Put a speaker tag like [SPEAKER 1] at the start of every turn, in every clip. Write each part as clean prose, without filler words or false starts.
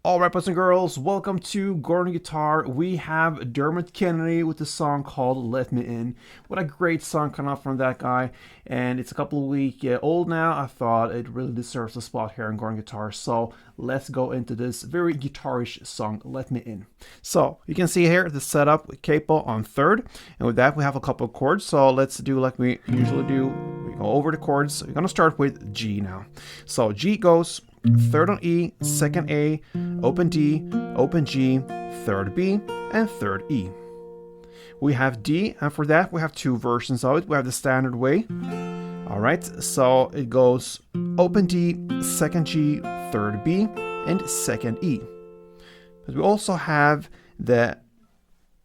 [SPEAKER 1] All right, boys and girls, welcome to Gordon Guitar. We have Dermot Kennedy with a song called Let Me In. What a great song coming out from that guy. And it's a couple of weeks old now. I thought it really deserves a spot here in Gordon Guitar. So let's go into this very guitarish song, Let Me In. So you can see here the setup with capo on third. And with that, we have a couple of chords. So let's do like we usually do. We go over the chords. We're going to start with G now. So G goes third on E, second A, open D, open G, third B, and third E. We have D, and for that we have two versions of it. We have the standard way. Alright, so it goes open D, second G, third B, and second E. But we also have the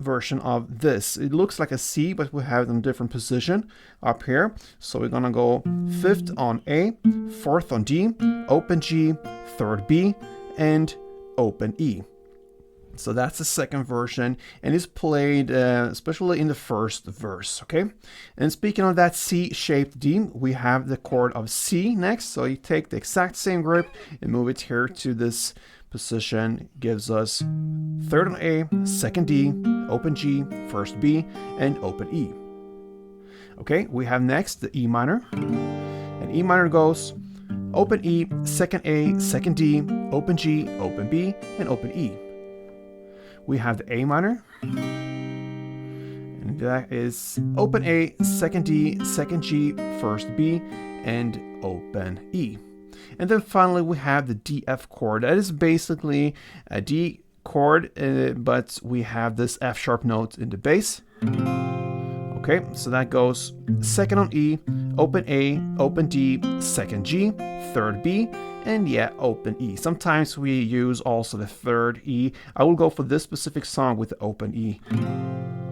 [SPEAKER 1] version of this. It looks like a C, but we have it in a different position up here. So we're gonna go fifth on A, fourth on D, open G, third B, and open E. So that's the second version, and it's played especially in the first verse, okay? And speaking of that C-shaped D, we have the chord of C next. So you take the exact same grip and move it here to this position. Gives us third on A, second D, open G, first B, and open E. Okay, we have next the E minor, and E minor goes open E, second A, second D, open G, open B, and open E. We have the A minor, and that is open A, second D, second G, first B, and open E. And then finally we have the D-F chord. That is basically a D chord, but we have this F sharp note in the bass. Okay, so that goes second on E, open A, open D, second G, third B, and yeah, open E. Sometimes we use also the third E. I will go for this specific song with the open E.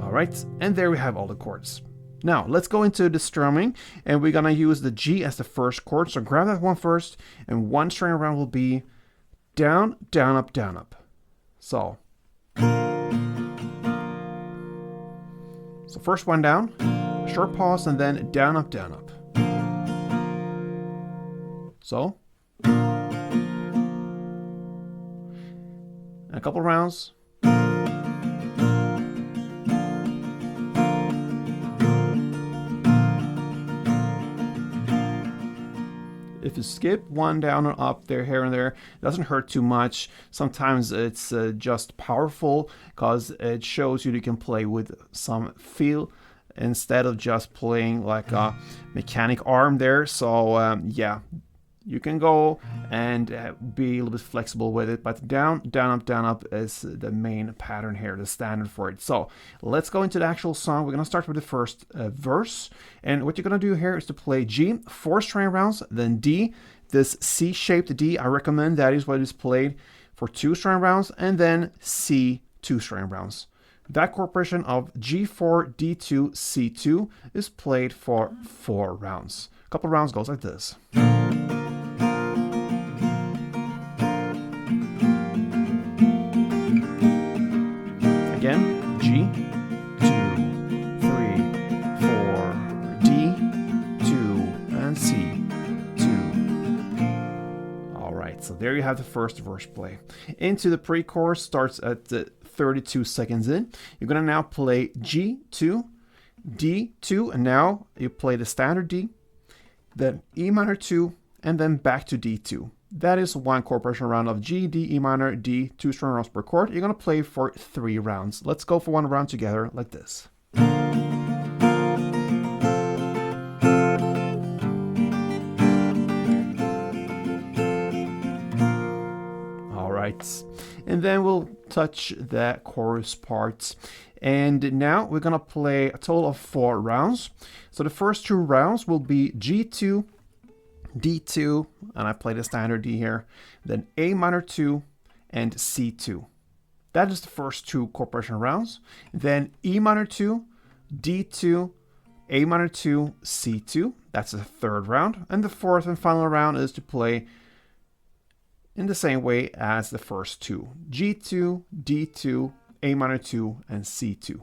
[SPEAKER 1] Alright, and there we have all the chords. Now, let's go into the strumming, and we're gonna use the G as the first chord. So grab that one first, and one string around will be down, down, up, down, up. So first one down, short pause, and then down, up, down, up. So, and a couple rounds. If you skip one down or up there, here and there, it doesn't hurt too much. Sometimes it's just powerful because it shows you can play with some feel instead of just playing like a mechanic arm there. So yeah, you can go and be a little bit flexible with it, but down, down, up is the main pattern here, the standard for it. So let's go into the actual song. We're gonna start with the first verse, and what you're gonna do here is to play G, 4 string rounds, then D, this C-shaped D. I recommend that is what is played for 2 string rounds, and then C, 2 string rounds. That corporation of G4, D2, C2 is played for 4 rounds. A couple rounds goes like this. Again, G, 2, 3, 4, D, 2, and C, 2. All right, so there you have the first verse play. Into the pre-chorus starts at the 32 seconds in. You're gonna now play G2, D2, and now you play the standard D, then E minor 2, and then back to D2. That is one corporation round of G, D, E minor, D, 2 string rounds per chord. You're gonna play for 3 rounds. Let's go for one round together like this. All right, and then we'll touch the chorus parts. And now we're gonna play a total of 4 rounds. So the first 2 rounds will be G2, D2, and I play the standard D here, then A minor 2 and C2. That is the first 2 corporation rounds. Then E minor 2, D2, A minor 2, C2. That's the third round. And the fourth and final round is to play in the same way as the first 2. G2, D2, A minor 2, and C2.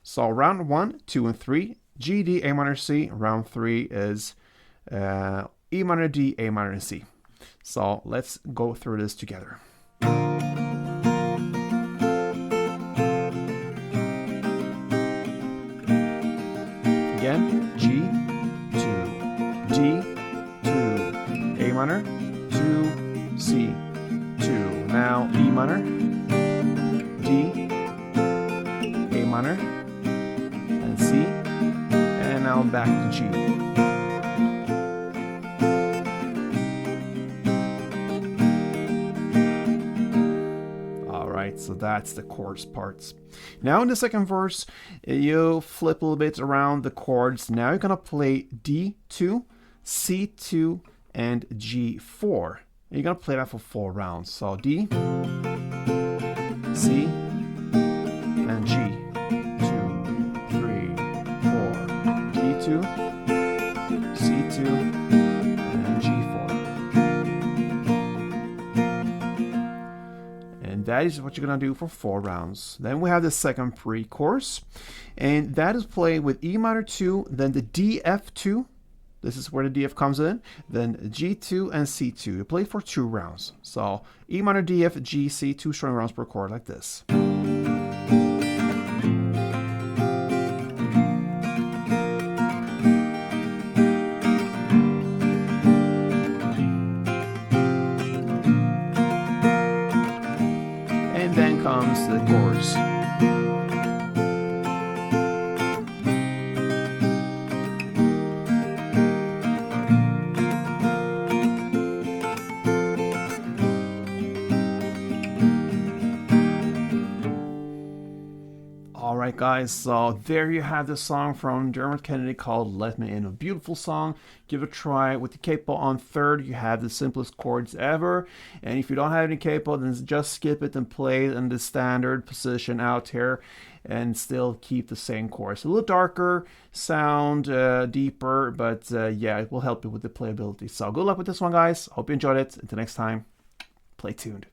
[SPEAKER 1] So round 1, 2, and 3, G, D, A minor, C. Round 3 is E minor, D, A minor, and C. So let's go through this together. Again, G, 2, D, 2, A minor, 2, C, 2. Now E minor, D, A minor, and C, and now back to G. So that's the chords parts. Now in the second verse, you flip a little bit around the chords. Now you're gonna play D2, C2, and G4. You're gonna play that for 4 rounds. So D, C, and G. 2, 3, 4. D2, C2, and G4. That is what you're going to do for 4 rounds. Then we have the second pre-chorus, and that is played with E minor 2, then the DF2. This is where the DF comes in. Then G2 and C2. You play for 2 rounds. So E minor, DF, G, C, 2 strumming rounds per chord like this. Then comes the chorus. Alright guys, so there you have the song from Dermot Kennedy called Let Me In. A beautiful song. Give it a try. With the capo on third, you have the simplest chords ever. And if you don't have any capo, then just skip it and play it in the standard position out here and still keep the same chords. A little darker, sound deeper, but yeah, it will help you with the playability. So good luck with this one guys. Hope you enjoyed it. Until next time, play tuned.